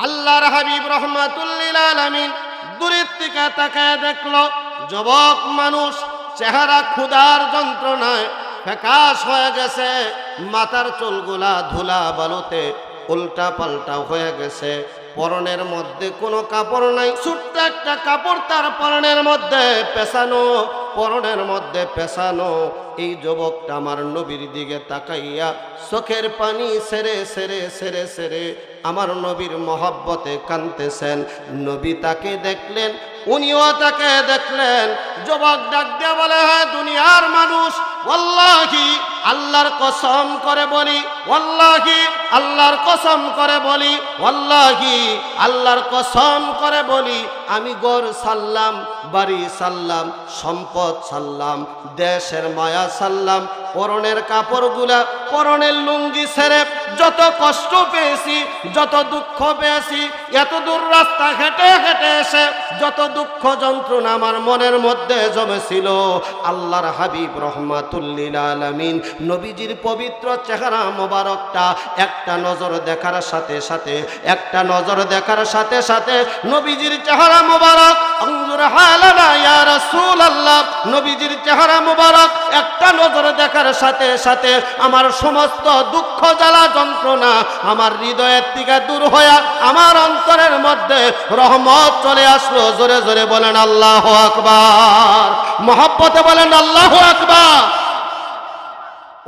আল্লাহর হাবিব রাহমাতুল লিল আলামিন দূরের থেকে তাকায় দেখলো যুবক মানুষ চেহারা ক্ষুধার যন্ত্রণায় ফ্যাকাশ হয়ে গেছে, মাথার চুলগুলা ধুলা বালুতে উল্টা পাল্টা হয়ে গেছে, পরনের মধ্যে কোনো কাপড় নাই, ছোট্ট একটা কাপড় তার পরনের মধ্যে পেছানো, পরনের মধ্যে পেছানো। এই যুবকটা আমার নবীর দিকে তাকাইয়া চোখের পানি ছেড়ে ছেড়ে ছেড়ে ছেড়ে আমার নবীর মহব্বতে কাঁদতেছেন। নবী তাকে দেখলেন, উনিও তাকে দেখলেন। যুবক ডাক দিয়া বলে, হ্যাঁ দুনিয়ার মানুষ, ওয়াল্লাহি আল্লাহর কসম করে বলি, ওয়াল্লাহি আল্লাহর কসম করে বলি, ওয়াল্লাহি আল্লাহর কসম করে বলি, আমি ঘর সাল্লাম, বাড়ি সাল্লাম, সম্পদ সাল্লাম, দেশের মায়া সাল্লাম, পরনের কাপড়গুলা, পরনের লুঙ্গি ছেড়ে যত কষ্ট পেয়েছি, যত দুঃখ পেয়েছি, এত দূর রাস্তা হেঁটে হেঁটে এসে যত দুঃখ যন্ত্রণা আমার মনের মধ্যে জমেছিল, আল্লাহর হাবিব রাহমাতুল লিল আলামিন নবীজির পবিত্র চেহারা মোবারকটা একটা নজর দেখার সাথে সাথে, একটা নজর দেখার সাথে সাথে নবীজির চেহারা মোবারক, আনজুর হালানা ইয়া রাসূলুল্লাহ, নবীজির চেহারা মোবারক একটা নজর দেখার সাথে সাথে আমার সমস্ত দুঃখ জ্বালা যন্ত্রণা আমার হৃদয়ের থেকে দূর হয়ে আমার অন্তরের মধ্যে রহমত চলে আসলো। জোরে জোরে বলেন আল্লাহু আকবার, মহব্বতে বলেন আল্লাহু আকবার।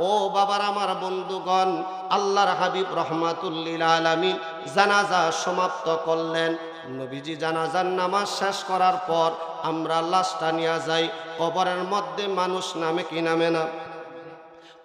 ও বাবার আমার বন্ধুগণ, আল্লাহর হাবিব রাহমাতুল লিল আলামিন জানাজা সমাপ্ত করলেন। নবীজি জানাজার নামাজ শেষ করার পর আমরা লাশটা নিয়ে যাই কবরের মধ্যে। মানুষ নামে কি নামে না?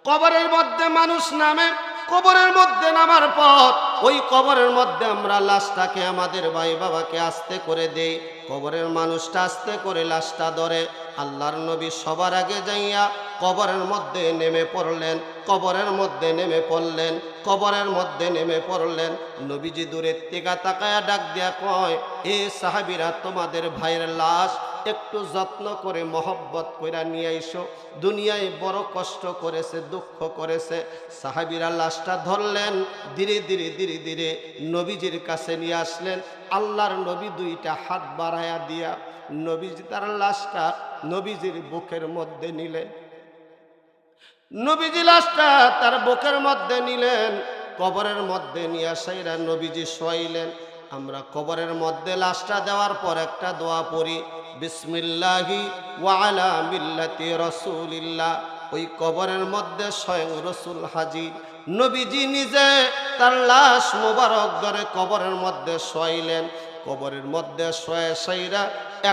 কবরের মধ্যে মানুষ নামে। কবরের মধ্যে নামার পর ওই কবরের মধ্যে আমরা লাশটাকে আমাদের ভাই বাবাকে আস্তে করে দেই। কবরের মানুষটা আস্তে করে লাশটা ধরে। আল্লাহর নবী সবার আগে যাইয়া কবরের মধ্যে নেমে পড়লেন, কবরের মধ্যে নেমে পড়লেন, কবরের মধ্যে নেমে পড়লেন। নবীজি দূরের থেকে তাকায়া ডাক দিয়া কয়, এ সাহাবীরা তোমাদের ভাইয়ের লাশ একটু যত্ন করে মহব্বত কইরা নিয়ে আইসো, দুনিয়ায় বড় কষ্ট করেছে, দুঃখ করেছে। সাহাবীরা লাশটা ধরলেন, ধীরে ধীরে ধীরে ধীরে নবীজির কাছে নিয়ে আসলেন। আল্লাহর নবী দুইটা হাত বাড়ায়া দিয়া নবীজি তার লাশটা নবীজির বুকের মধ্যে নিলেন। নবীজি লাশটা তার বুকের মধ্যে নিলেন, কবরের মধ্যে নিয়ে আসাইরা নবীজি শোয়াইলেন। আমরা কবরের মধ্যে লাশটা দেওয়ার পর একটা দোয়া পড়ি, বিসমিল্লাহি ওয়া আলা মিল্লাতি রাসূলিল্লাহ। ওই কবরের মধ্যে স্বয়ং রসুল হাজির। নবীজি নিজে তার লাশ মোবারক ধরে কবরের মধ্যে শোয়াইলেন। কবরের মধ্যে শোয়া সাইরা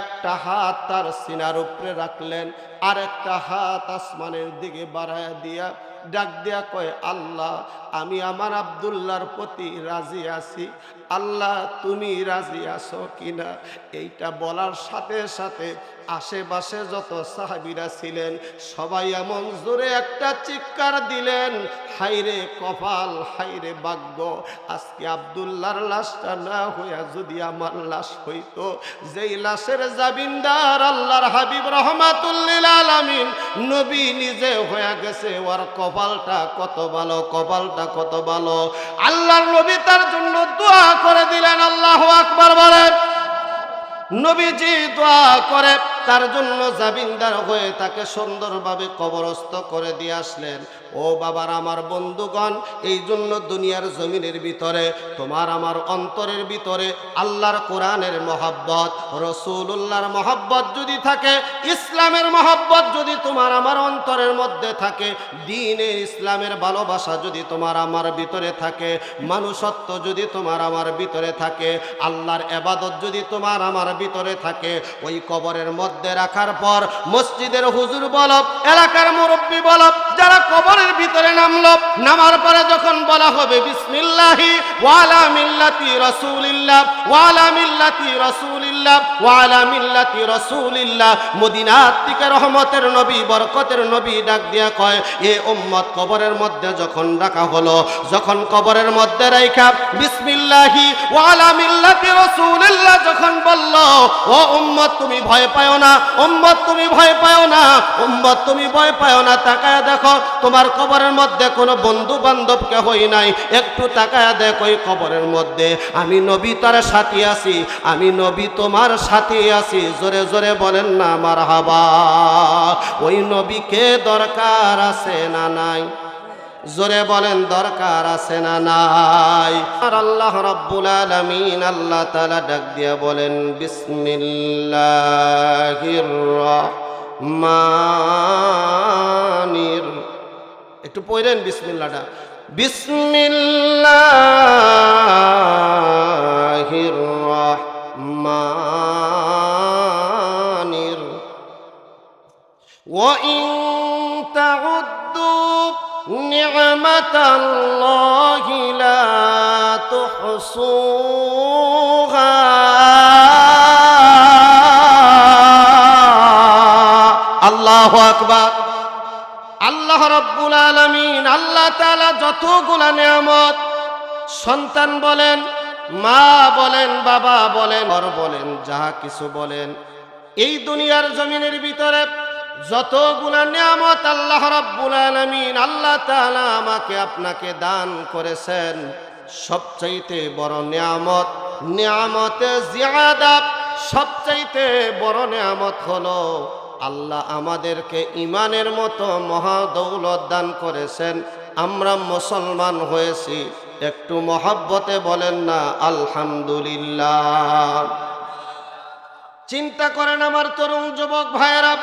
একটা হাত তার সিনার উপরে রাখলেন, আর একটা হাত আসমানের দিকে বাড়ায়া দিয়া ডাক দিয়া কয়, আল্লাহ আমি আমার আব্দুল্লাহর প্রতি রাজি আছি, আল্লাহ তুমি রাজি আছো কিনা। এইটা বলার সাথে সাথে আশেপাশে যত সাহাবীরা ছিলেন সবাই এমন জোরে একটা চিৎকার দিলেন, হাইরে কপাল, হাইরে ভাগ্য, আজকে আব্দুল্লাহর লাশটা না হইয়া যদি আমার লাশ হইতো। যেই লাশের জামিনদার আল্লাহর হাবিব রাহমাতুল লিল আলামিন নবী নিজে হয়ে গেছে, ওর কপালটা কত ভালো, কপালটা কত ভালো। আল্লাহর নবী তার জন্য দোয়া করে দিলেন। আল্লাহু আকবার বলেন। নবীজি দোয়া করে তার জন্য জামিনদার হয়ে তাকে সুন্দরভাবে কবরস্থ করে দিয়ে আসলেন। ও বাবার আমার বন্ধুগণ, এই জন্য দুনিয়ার জমিনের ভিতরে তোমার আমার অন্তরের ভিতরে আল্লাহর কোরআনের মহব্বত, রাসূলুল্লাহর মহব্বত যদি থাকে, ইসলামের মহব্বত যদি তোমার আমার অন্তরের মধ্যে থাকে, দ্বীনের ইসলামের ভালোবাসা যদি তোমার আমার ভিতরে থাকে, মানুষত্ব যদি তোমার আমার ভিতরে থাকে, আল্লাহর ইবাদত যদি তোমার আমার ভিতরে থাকে, ওই কবরের মধ্যে রাখার পর মসজিদের হুজুর বলো, এলাকার মুরব্বী বলো, যারা কবরের ভিতরে নামলো, নামার পরে যখন বলা হবে বিসমিল্লাহি ওয়া আলা মিল্লাতি রাসূলিল্লাহ ওয়া আলা মিল্লাতি রাসূলিল্লাহ ওয়া আলা মিল্লাতি রাসূলিল্লাহ, মদিনার থেকে রহমতের নবী, বরকতের নবী ডাক দিয়া কয়, এ উম্মত কবরের মধ্যে যখন রাখা হলো, যখন কবরের মধ্যে রাখা বিসমিল্লাহি ওয়া আলা মিল্লাতি রাসূলিল্লাহ যখন বলল, ও উম্মত তুমি ভয় পাও না, উম্মত তুমি ভয় পাও না, উম্মত তুমি ভয় পাও না, তাকায় দেখো দেখো তোমার কবরের মধ্যে কোনো বন্ধু বান্ধব কেহই নাই, একটু তাকায়া দেখো ওই কবরের মধ্যে আমি নবী তার সাথী আছি, আমি নবী তোমার সাথী আছি। জোরে জোরে বলেন না মারহাবা। ওই নবীকে দরকার আছে না নাই? জোরে বলেন দরকার আছে না নাই? আর আল্লাহ রাব্বুল আলামিন আল্লাহ তাআলা ডাক দিয়া বলেন বিসমিল্লাহির রহমানির, একটু পড়েন বিসমিল্লাহটা, বিসমিল্লাহির রহমানির ওয়া ইন তাউদ্দু নি'মাতাল্লাহি লা তুহসুহা। আল্লাহু আকবার। আল্লাহ রাব্বুল আলামিন আল্লাহ তাআলা যতগুলা নিয়ামত, সন্তান বলেন, মা বলেন, বাবা বলেন, ঘর বলেন, যাহা কিছু বলেন, এই দুনিয়ার জমিনের ভিতরে যতগুলা নিয়ামত আল্লাহ রাব্বুল আলামিন আল্লাহ তাআলা আমাকে আপনাকে দান করেছেন, সবচাইতে বড় নিয়ামত, নিয়ামতে জিয়াদা, সবচাইতে বড় নিয়ামত হলো আল্লাহ আমাদেরকে ইমানের মতো মহা দৌলত দান করেছেন। আমরা মুসলমান হয়েছি, একটু মহব্বতে বলেন না আলহামদুলিল্লাহ। চিন্তা করেন আমার তরুণ যুবক ভাইয়েরা,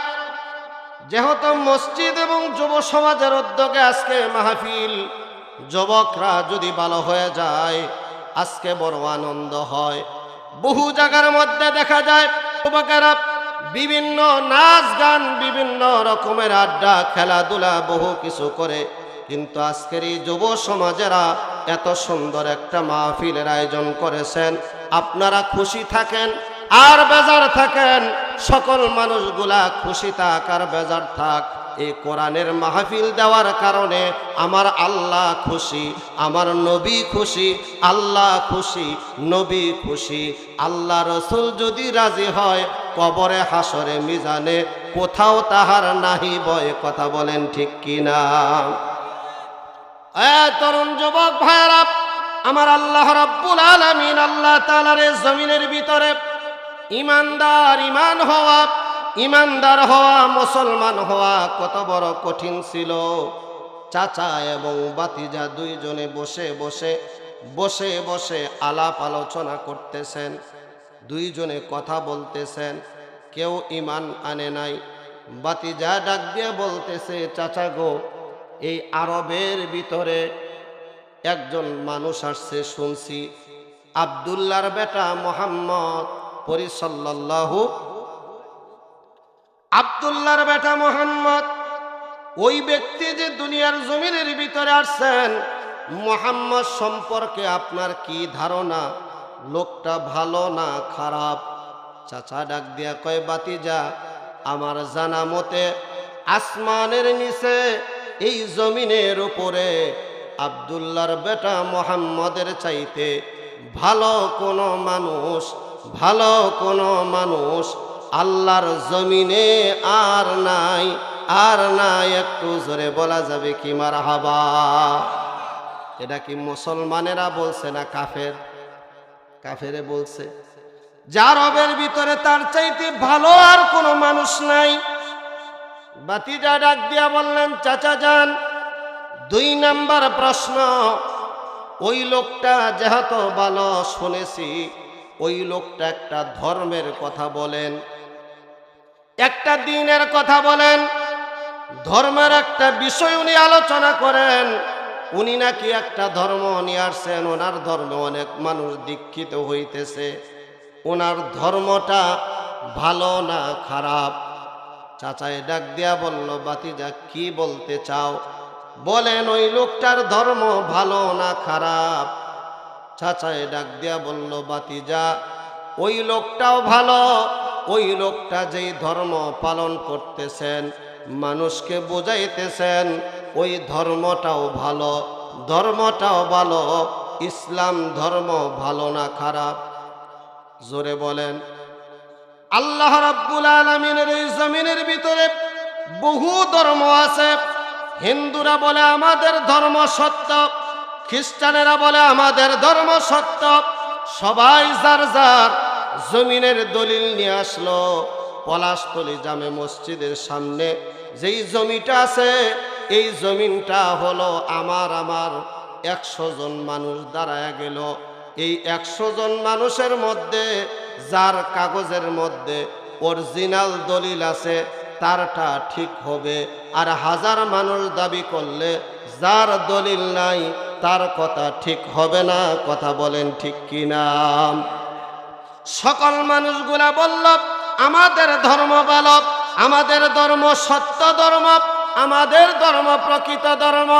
যেহেতু মসজিদ এবং যুব সমাজের উদ্যোগে আজকে মাহফিল, যুবকরা যদি ভালো হয়ে যায় আজকে বড় আনন্দ হয়। বহু জায়গার মধ্যে দেখা যায় যুবকেরা বিভিন্ন নাচ গান, বিভিন্ন রকমের আড্ডা, খেলাধুলা, বহু কিছু করে, কিন্তু আজকের এই যুব সমাজেরা এত সুন্দর একটা মাহফিলের আয়োজন করেছেন। আপনারা খুশি থাকেন আর বেজার থাকেন, সকল মানুষগুলা খুশি থাক আর বেজার থাক। এই কোরআনের মাহফিল দেওয়ার কারণে আমার আল্লাহ খুশি, আমার নবী খুশি, আল্লাহ খুশি, নবী খুশি। আল্লাহ রসুল যদি রাজি হয়, কবরে হাসরে মিজানে কোথাও তাহার নাহি বয়। কথা বলেন ঠিক কিনা? তরুণ যুবক ভাইরা, আমার আল্লাহ রাব্বুল আলামিন আল্লাহ তাআলার এই জমিনের ভিতরে ইমানদার, ইমানদার হওয়া, মুসলমান হওয়া কত বড় কঠিন ছিল। চাচা এবং বাতিজা দুইজনে বসে বসে আলাপ আলোচনা করতেছেন, দুইজনে কথা বলতেছেন, কেউ ইমান আনে নাই। বাতিজা ডাক দিয়ে বলতেছে, চাচা গো, এই আরবের ভিতরে একজন মানুষ আসছে শুনছি, আব্দুল্লাহর বেটা মোহাম্মদ, পরিসাল্লাল্লাহু, আব্দুল্লাহর বেটা মোহাম্মদ, ওই ব্যক্তি যে দুনিয়ার জমিনের ভিতরে আসছেন, মোহাম্মদ সম্পর্কে আপনার কি ধারণা? লোকটা ভালো না খারাপ? চাচা ডাক দিয়া কয়, বাতিজা, আমার জানা মতে আসমানের নিচে এই জমিনের উপরে আব্দুল্লাহর বেটা মোহাম্মদের চাইতে ভালো কোনো মানুষ আল্লাহর জমিনে আর নাই, আর নাই। একটু জোরে বলা যাবে কি মারহাবা? এটা কি মুসলমানেরা বলছে না কাফেরে বলছে? যার রবের ভিতরে তার চাইতে ভালো আর কোনো মানুষ নাই। বাতিজা ডাক দিয়া বললেন, চাচা যান, 2 নাম্বার প্রশ্ন, ওই লোকটা যেহেতু ভালো শুনেছি, ওই লোকটা একটা ধর্মের কথা বলেন, একটা দ্বীনের কথা বলেন, ধর্মের একটা বিষয় উনি আলোচনা করেন। উনি নাকি একটা ধর্ম নিয়ে আসছেন, ওনার ধর্মে অনেক মানুষ দীক্ষিত হইতেছে, ওনার ধর্মটা ভালো না খারাপ? চাচাই ডাক দিয়া বলল, বাতিজা কি বলতে চাও? বলেন ওই লোকটার ধর্ম ভালো না খারাপ? চাচাই ডাক দিয়া বলল, বাতিজা, ওই লোকটাও ভালো, ওই লোকটা যেই ধর্ম পালন করতেছেন, মানুষকে বোঝাইতেছেন, ওই ধর্মটাও ভালো, ধর্মটাও ভালো। ইসলাম ধর্ম ভালো না খারাপ? জোরে বলেন। আল্লাহ রাব্বুল আলামিনের এই জমিনের ভিতরে বহু ধর্ম আছে, হিন্দুরা বলে আমাদের ধর্ম সত্য, খ্রিস্টানেরা বলে আমাদের ধর্ম সত্য। সবাই যার যার জমিনের দলিল নিয়ে আসলো। পলাশতলী জামে মসজিদের সামনে যেই জমিটা আছে, এই জমিনটা হলো আমার 100 জন মানুষ দাঁড়ায় গেল। এই 100 জন মানুষের মধ্যে যার কাগজের মধ্যে অরিজিনাল দলিল আছে তারটা ঠিক হবে, আর 1000 মানুষ দাবি করলে যার দলিল নাই তার কথা ঠিক হবে না। কথা বলেন ঠিক কিনা? সকল মানুষগুলা বলল আমাদের ধর্ম ভালো, আমাদের ধর্ম সত্য ধর্ম, আমাদের ধর্ম প্রকৃত ধর্ম।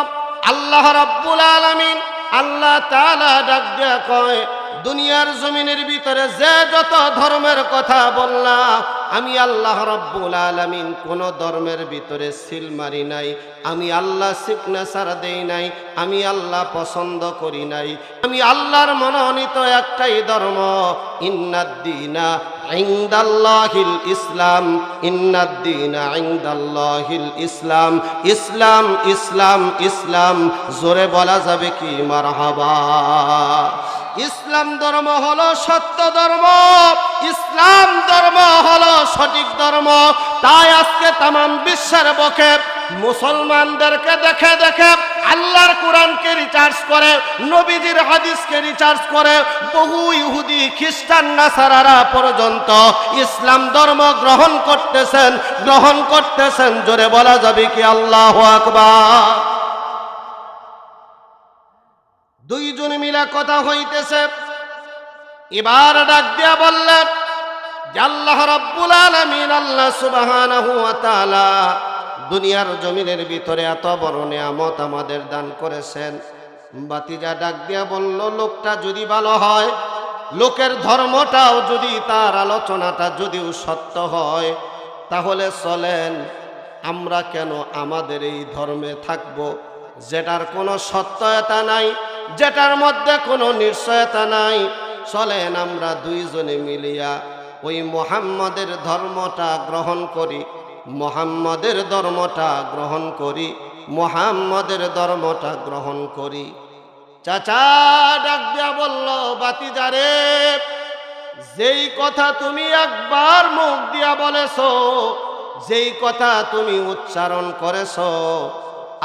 আল্লাহ রাব্বুল আলামিন আল্লাহ তাআলা ডাক দিয়া কয়, দুনিয়ার জমিনের ভিতরে যে যত ধর্মের কথা বললাম, আমি আল্লাহ রাব্বুল আলামিন কোন ধর্মের ভিতরে সিল মারি নাই, আমি আল্লাহ সিগনেচার দেই নাই, আমি আল্লাহ পছন্দ করি নাই। আমি আল্লাহর মনোনীত একটাই ধর্ম, ইন্নাদ-দীনা ইনদাল্লাহিল ইসলাম, ইন্নাদ-দীনা ইনদাল্লাহিল ইসলাম। ইসলাম ইসলাম ইসলাম, জোরে বলা যাবে কি মারহাবা? ইসলাম ধর্ম হলো সত্য ধর্ম, ইসলাম ধর্ম হলো সঠিক ধর্ম। তাই আজকে তামাম বিশ্বের বুকে মুসলমানদেরকে দেখে দেখে আল্লাহর কোরআনকে রিচার্জ করে, নবীজির হাদিসকে রিচার্জ করে, বহু ইহুদি খ্রিস্টান নাসারারা পর্যন্ত ইসলাম ধর্ম গ্রহণ করতেছেন। জোরে বলা যাবে কি আল্লাহু আকবার? দুইজন মিলে কথা হইতেছে। এবার ডাক দিয়া বললেন যে আল্লাহ রাব্বুল আলামিন, আল্লাহ সুবহানাহু ওয়া তাআলা দুনিয়ার জমিনের ভিতরে এত বড় নিয়ামত আমাদের দান করেছেন। বাতিজা ডাক দিয়া বলল, লোকটা যদি ভালো হয়, লোকের ধর্মটাও যদি, তার আলোচনাটা যদিও সত্য হয়, তাহলে চলেন আমরা কেন আমাদের এই ধর্মে থাকব, যেটার কোনো সত্যতা নাই, যেটার মধ্যে কোনো নিশ্চয়তা নাই। চলেন আমরা দুইজনে মিলিয়া ওই মুহাম্মাদের ধর্মটা গ্রহণ করি, মুহাম্মাদের ধর্মটা গ্রহণ করি, মুহাম্মাদের ধর্মটা গ্রহণ করি। চাচা ডাক দিয়া বলল, বাতিজারে, যেই কথা তুমি একবার মুখ দিয়া বলেছো, যেই কথা তুমি উচ্চারণ করেছো,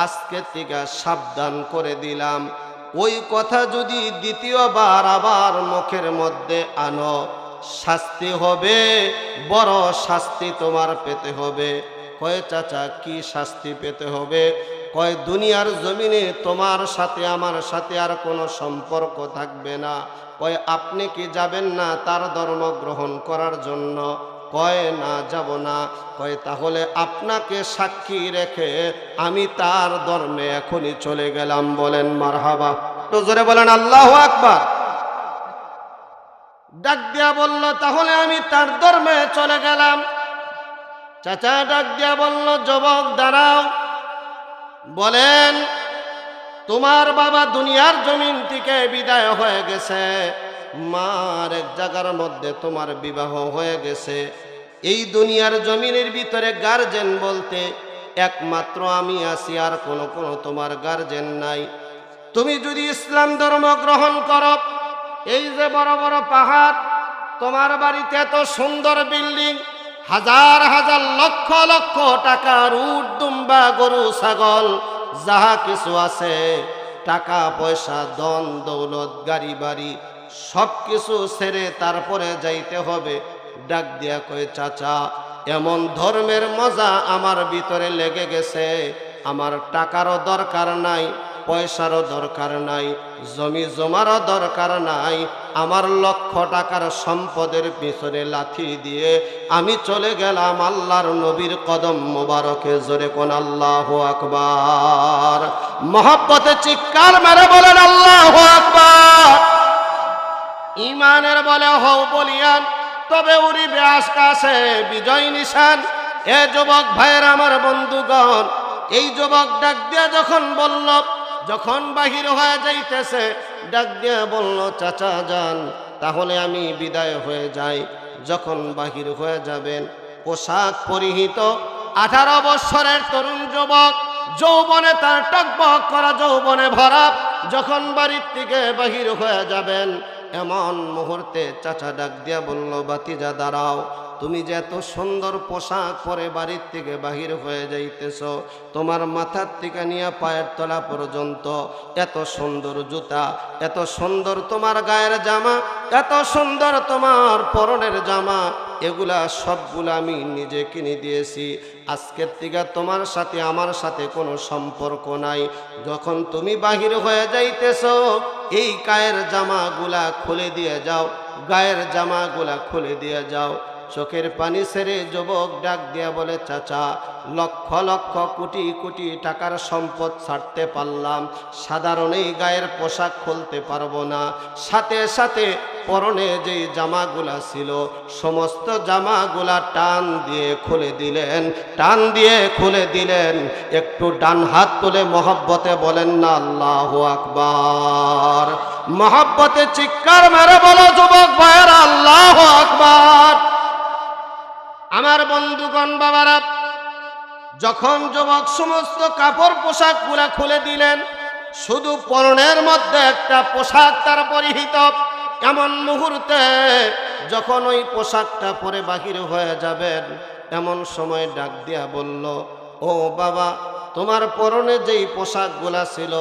আজকে থেকে সাবধান করে দিলাম, ওই কথা যদি দ্বিতীয়বার আবার মুখের মধ্যে আনো, শাস্তি হবে, বড় শাস্তি তোমার পেতে হবে। কয় চাচা কি শাস্তি পেতে হবে? কয় দুনিয়ার জমিনে তোমার সাথে আমার সাথে আর কোনো সম্পর্ক থাকবে না। কয় আপনি কি যাবেন না তার ধর্ম গ্রহণ করার জন্য? কয় না, যাব না। কয় তাহলে আপনাকে সাক্ষী রেখে আমি তার ধর্মে এখনই চলে গেলাম। বলেন মারহাবা, তো জোরে বলেন আল্লাহু আকবার। ডাক দিয়া বলল, তাহলে আমি তার ধর্মে চলে গেলাম। চাচা ডাক দিয়া বলল, যুবক দাঁড়াও, বলেন তোমার বাবা দুনিয়ার জমিন থেকে বিদায় হয়ে গেছে, মার এক জায়গার মধ্যে তোমার বিবাহ হয়ে গেছে। এই দুনিয়ার জমিনের ভিতরে গার্জেন বলতে একমাত্র আমি আছি, আর কোনো তোমার গার্জেন নাই। তুমি যদি ইসলাম ধর্ম গ্রহণ করো, এই যে বড় বড় পাহাড়, তোমার বাড়িতে এত সুন্দর বিল্ডিং, হাজার হাজার লক্ষ লক্ষ টাকার উট, দুম্বা, গরু, ছাগল যাহা কিছু আছে, টাকা পয়সা, ধন দৌলত, গাড়ি বাড়ি সব কিছু ছেড়ে তারপরে যাইতে হবে। ডাক দিয়া কয়, চাচা এমন ধর্মের মজা আমার ভিতরে লেগে গেছে, আমার টাকারও দরকার নাই, পয়সারও দরকার নাই, জমি জমারও দরকার নাই, আমার লক্ষ টাকার সম্পদের পিছনে লাথি দিয়ে আমি চলে গেলাম আল্লাহর নবীর কদম মোবারকে। জোরে কোন আল্লাহু আকবার। মহব্বতে চিৎকার মেরে বলেন আল্লাহু আকবার। ইমানের বলে হও বলিয়ান, তবে উড়িবে আকাশে বিজয় নিশান। এ যুবক ভাইয়ের, আমার বন্ধুগণ, এই যুবক ডাক দিয়া যখন বলল, যখন বাহির হয়ে যাইতেছে, ডাক দিয়া বলল, চাচা যান, তাহলে আমি বিদায় হয়ে যাই। যখন বাহির হয়ে যাবেন, পোশাক পরিহিত 18 বছরের তরুণ যুবক যৌবনে তার টকবক করা যৌবনে ভরা, যখন বাড়ির থেকে বাহির হয়ে যাবেন এমন মুহূর্তে চাচা ডাক দিয়া বলল, ভাতিজা দাঁড়াও, তুমি যে এত সুন্দর পোশাক পরে বাড়ির থেকে বাহির হয়ে যাইতেছ, তোমার মাথার থেকে নিয়ে পায়ের তলা পর্যন্ত এত সুন্দর জুতা, এত সুন্দর তোমার গায়ের জামা, এত সুন্দর তোমার পরনের জামা, এগুলা সবগুলা আমি নিজে কিনে দিয়েছি। আজকের থেকে তোমার সাথে আমার সাথে কোনো সম্পর্ক নাই। যখন তুমি বাহির হয়ে যাইতেছ এই গায়ের জামাগুলা খুলে দিয়ে যাও, গায়ের জামাগুলা খুলে দিয়ে যাও। চোখের পানি ছেড়ে যুবক ডাক দিয়া বলে, চাচা, লক্ষ লক্ষ কোটি কোটি টাকার সম্পদ ছাড়তে পারলাম, সাধারণ এই গায়ের পোশাক খুলতে পারবো না। সাথে সাথে পরনে যেই জামাগুলা ছিল সমস্ত জামাগুলা টান দিয়ে খুলে দিলেন, টান দিয়ে খুলে দিলেন। একটু ডান হাত তুলে মহব্বতে বলেন না আল্লাহু আকবার। মহব্বতে চিৎকার মেরে বলো যুবক ভাইয়েরা, আল্লাহু আকবার। আমার বন্ধুগণ, বাবারা, যখন যুবক সমস্ত কাপড় পোশাক গুলা খুলে দিলেন, শুধু পরনের মধ্যে একটা পোশাক তার পরিহিত, এমন মুহূর্তে যখন ওই পোশাকটা পরে বাহির হয়ে যাবেন এমন সময় ডাক দিয়া বলল, ও বাবা, তোমার পরনে যেই পোশাকগুলা ছিল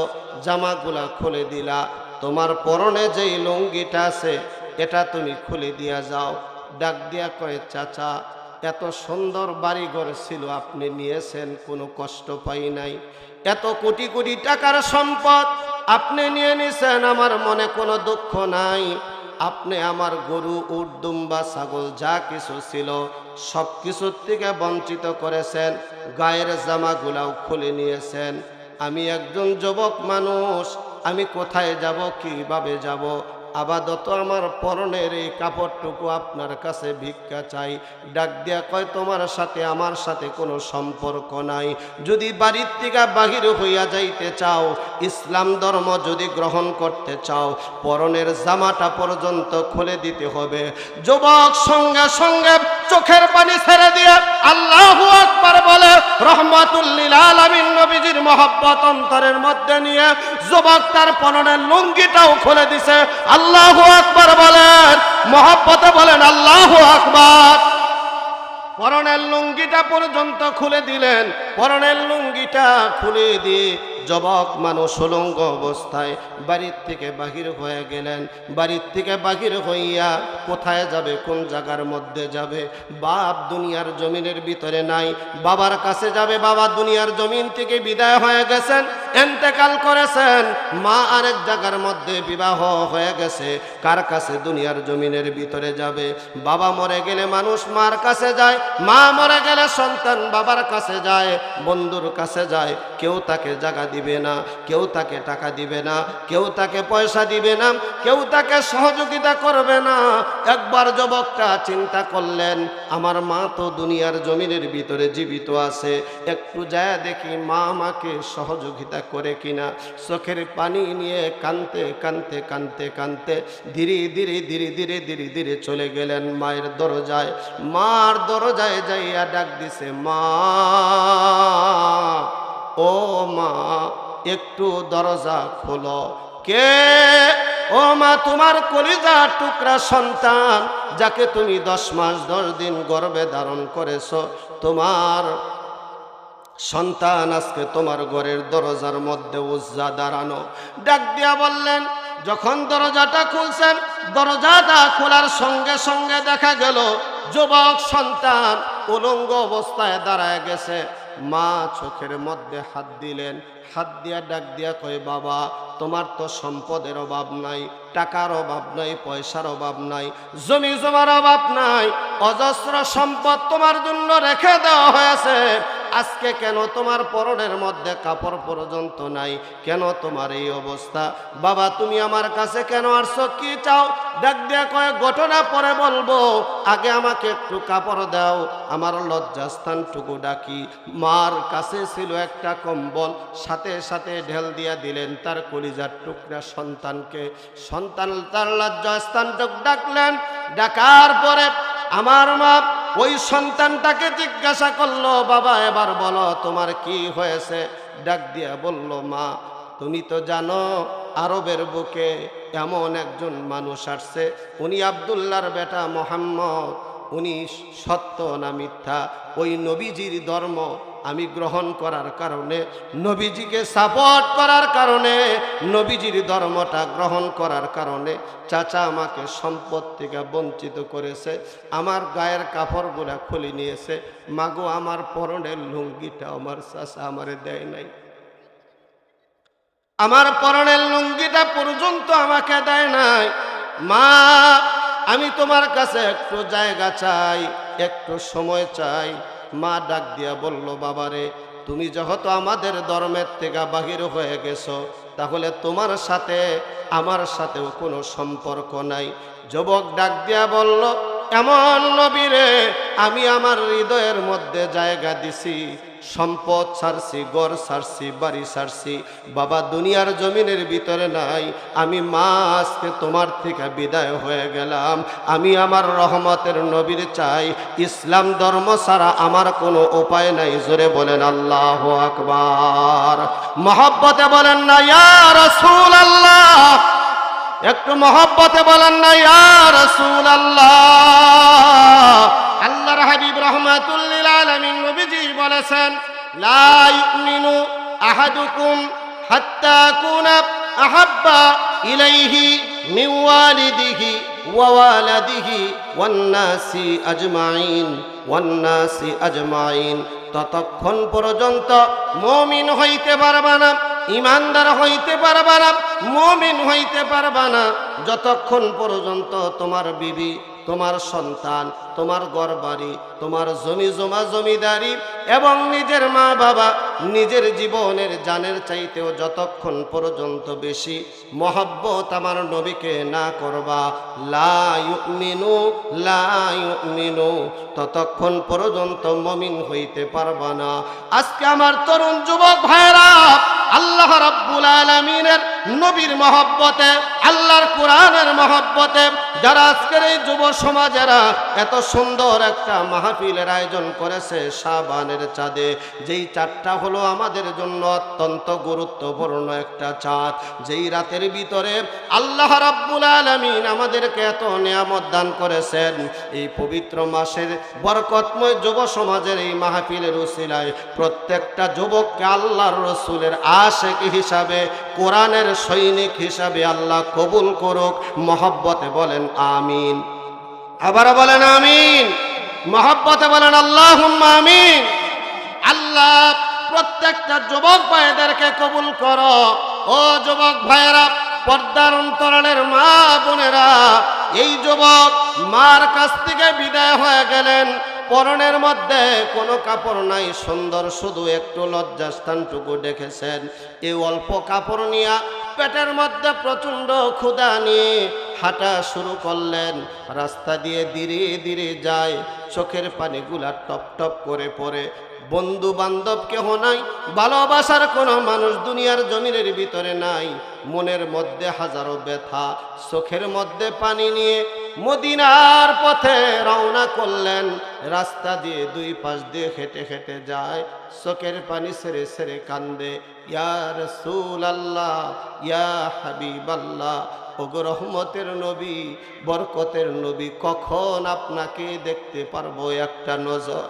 জামাগুলা খুলে দিলা, তোমার পরনে যেই লুঙ্গিটা আছে এটা তুমি খুলে দিয়া যাও। ডাক দিয়া কয়, চাচা, এত সুন্দর বাড়িঘর ছিল আপনি নিয়েছেন, কোনো কষ্ট পাই নাই। এত কোটি কোটি টাকার সম্পদ আপনি নিয়ে নিছেন, আমার মনে কোনো দুঃখ নাই। আপনি আমার গরু, উট, দুম্বা, ছাগল যা কিছু ছিল সব কিছুর থেকে বঞ্চিত করেছেন, গায়ের জামাগুলাও খুলে নিয়েছেন। আমি একজন যুবক মানুষ, আমি কোথায় যাব, কিভাবে যাব? আপাতত আমার পরনের এই কাপড়টুকু আপনার কাছে ভিক্ষা চাই। ডাক দিয়া কয়, তোমার সাথে আমার সাথে কোনো সম্পর্ক নাই। যদি বাড়ির থেকে বাহির হইয়া যাইতে চাও, ইসলাম ধর্ম যদি গ্রহণ করতে চাও, পরনের জামাটা পর্যন্ত খুলে দিতে হবে। যুবক সঙ্গে সঙ্গে চোখের পানি ছেড়ে দিয়ে আল্লাহু আকবার বলে, রহমাতুল লিল আলামিন নবীজির মহব্বত অন্তরের মধ্যে নিয়ে যুবক তার পরনের লুঙ্গিটাও খুলে দিছে। আল্লাহু আকবার বলেন, মহব্বতে বলেন আল্লাহু আকবার। পরনের লুঙ্গিটা পর্যন্ত খুলে দিলেন। পরনের লুঙ্গিটা খুলে দিয়ে যুবক মানুষ উলঙ্গ অবস্থায় বাড়ির থেকে বাহির হয়ে গেলেন। বাড়ির থেকে বাহির হইয়া কোথায় যাবে, কোন জায়গার মধ্যে যাবে? বাপ দুনিয়ার জমিনের ভিতরে নাই, বাবার কাছে যাবে। বাবা দুনিয়ার জমিন থেকে বিদায় হয়ে গেছেন, ইন্তেকাল করেছেন। মা আরেক জায়গার মধ্যে বিবাহ হয়ে গেছে, কার কাছে? দুনিয়ার জমিনের ভিতরে যাবে। বাবা মরে গেলে মানুষ মার কাছে যায়, মা মরে গেলে সন্তান বাবার কাছে যায়, বন্ধুর কাছে যায়। কেউ তাকে জায়গা দিবে না, কেউ তাকে টাকা দিবে না, কেউ তাকে পয়সা দিবে না, কেউ তাকে সহযোগিতা করবে না। একবার যুবকটা চিন্তা করলেন, আমার মা তো দুনিয়ার জমিনের ভিতরে জীবিত আছে, একটু যায় দেখি মা আমাকে সহযোগিতা করে কিনা। চোখের পানি নিয়ে কানতে কানতে কানতে কানতে ধীরে ধীরে ধীরে ধীরে ধীরে ধীরে চলে গেলেন মায়ের দরজায়। মার দরজায় যাইয়া ডাক দিছে, মা, ও মা, একটু দরজা খোলো। কে? ও মা, তোমার কলিজার টুকরা সন্তান, যাকে তুমি 10 মাস 10 দিন গর্ভে ধারণ করেছো, তোমার সন্তান আজকে তোমার ঘরের দরজার মধ্যে উজ্জা দাঁড়ানো। ডাক দিয়া বললেন, যখন দরজাটা খুলছেন, দরজাটা খোলার সঙ্গে সঙ্গে দেখা গেল যুবক সন্তান উলঙ্গ অবস্থায় দাঁড়ায় গেছে। মা চোখের মধ্যে হাত দিলেন, হাত দিয়া ডাক দিয়া কয়, বাবা, তোমার তো সম্পদের অভাব নাই, টাকার অভাব নাই, পয়সার অভাব নাই, জমি জমার অভাব নাই, অজস্র সম্পদ তোমার জন্য রেখে দেওয়া হয়েছে। আজকে কেন তোমার পরনের মধ্যে কাপড় পর্যন্ত নাই? কেন তোমার এই অবস্থা? বাবা, তুমি আমার কাছে কেন আসছো? কি চাও? ডাক দিয়া কয়, ঘটনা পরে বলবো, আগে আমাকে একটু কাপড় দাও, আমার লজ্জাস্থানটুকু ডাকি। মার কাছে ছিল একটা কম্বল, সাথে সাথে ঢেল দিয়া দিলেন তার কলিজার টুকরা সন্তানকে। সন্তান তার লজ্জাস্থানটুকু ডাকলেন। ডাকার পরে আমার মা ওই সন্তানটাকে জিজ্ঞাসা করলো, বাবা, এবার বলো তোমার কি হয়েছে? ডাক দিয়া বলল, মা তুমি তো জানো আরবের বুকে এমন একজন মানুষ আসছে, উনি আব্দুল্লাহর বেটা মোহাম্মদ, উনি সত্য না মিথ্যা? ওই নবীজির ধর্ম আমি গ্রহণ করার কারণে, নবীজিকে সাপোর্ট করার কারণে, নবীজির ধর্মটা গ্রহণ করার কারণে চাচা আমাকে সম্পদ থেকে বঞ্চিত করেছে, আমার গায়ের কাপড়গুলা খুলে নিয়েছে। মাগো, আমার পরনের লুঙ্গিটা আমার চাচা আমারে দেয় নাই, আমার পরনের লুঙ্গিটা পর্যন্ত আমাকে দেয় নাই। মা, আমি তোমার কাছে একটু জায়গা চাই, একটু সময় চাই। মা ডাক দিয়া বলল, বাবারে, তুমি যেহেতু আমাদের ধর্মের থেকে বাহির হয়ে গেছো, তাহলে তোমার সাথে আমার সাথেও কোনো সম্পর্ক নাই। যুবক ডাক দিয়া বলল, এমন নবীরে আমি আমার হৃদয়ের মধ্যে জায়গা দিছি, সম্পদ ছাড়ছি, ঘর ছাড়ছি, বাড়ি ছাড়ছি, বাবা দুনিয়ার জমিনের ভিতরে নাই। আমি মা আজকে তোমার থেকে বিদায় হয়ে গেলাম, আমি আমার রহমতের নবীর চাই, ইসলাম ধর্ম ছাড়া আমার কোনো উপায় নাই। জোরে বলেন আল্লাহু আকবার। মহব্বতে বলেন না ইয়া রাসূলুল্লাহ, একটু মহব্বতে বলেন না ইয়া রাসূলুল্লাহ। আল্লাহর হাবিব রাহমাতুল লিল আলামিন নবীজি বলেছেন, লা ইউমিনু আহাদুকুম হাত্তা কুনা আহাব্বা ইলাইহি মিন ওয়ালিদিহি ওয়া ওয়ালাদিহি ওয়ান নাসি আজমাইন, ওয়ান নাসি আজমাইন। ততক্ষণ পর্যন্ত মুমিন হইতে পারবা না, ইমানদার হইতে পারবা না, মুমিন হইতে পারবা না, যতক্ষণ পর্যন্ত তোমার বিবি, তোমার সন্তান, তোমার ঘরবাড়ি, তোমার জমি জমা জমিদারি এবং নিজের মা বাবা, নিজের জীবনের জানের চাইতেও যতক্ষণ পর্যন্ত বেশি মহব্বত আমার নবীকে না করবা, লা ইউমিনু, লা ইউমিনু, ততক্ষণ পর্যন্ত মুমিন হইতে পারবা না। আজকে আমার তরুণ যুবক ভাইরা, আল্লাহ রাব্বুল আলামিনের নবীর মহব্বতে, আল্লাহর কোরআনের মহব্বতে যারা আজকের এই যুব সমাজেরা এত সুন্দর একটা মাহফিলের আয়োজন করেছে শাবানের চাঁদে, যেই চাঁদটা হলো আমাদের জন্য অত্যন্ত গুরুত্বপূর্ণ একটা চাঁদ, যেই রাতের ভিতরে আল্লাহ রাব্বুল আলামিন আমাদেরকে এত নিয়ামত দান করেছেন। এই পবিত্র মাসের বরকতময় যুব সমাজের এই মাহফিলের উসিলায় প্রত্যেকটা যুবককে আল্লাহর রাসূলের আশিক হিসাবে, কোরআনের সৈনিক হিসাবে আল্লাহ কবুল করুক। মহব্বতে বলেন আমিন, আবার বলেন আমিন, মহব্বতে বলেন আল্লাহুম্মা আমিন। আল্লাহ প্রত্যেকটা যুবক ভাইদেরকে কবুল করো। ও যুবক ভাইয়েরা, পর্দার অন্তরালের মা বোনেরা, এই যুবক মার কাছ থেকে বিদায় হয়ে গেলেন, পরনের মধ্যে কোনো কাপড় নাই, সুন্দর শুধু একটু লজ্জাস্থানটুকু দেখেছেন। এই অল্প কাপড় নিয়ে পেটের মধ্যে প্রচণ্ড ক্ষুধা নিয়ে হাঁটা শুরু করলেন। রাস্তা দিয়ে ধীরে ধীরে যায়, চোখের পানিগুলা টপ টপ করে পড়ে। বন্ধু বান্ধব কেহ নাই, ভালোবাসার কোনো মানুষ দুনিয়ার জমিনের ভিতরে নাই। মনের মধ্যে হাজারো ব্যথা, চোখের মধ্যে পানি নিয়ে মদিনার পথে রওনা করলেন। রাস্তা দিয়ে দুই পাশ দিয়ে হেঁটে হেঁটে যায়, চোখের পানি ছেড়ে ছেড়ে কান্দে, ইয়া রাসূলুল্লাহ, ইয়া হাবিবাল্লাহ, ওগো রহমতের নবী, বরকতের নবী, কখন আপনাকে দেখতে পারবো একটা নজর,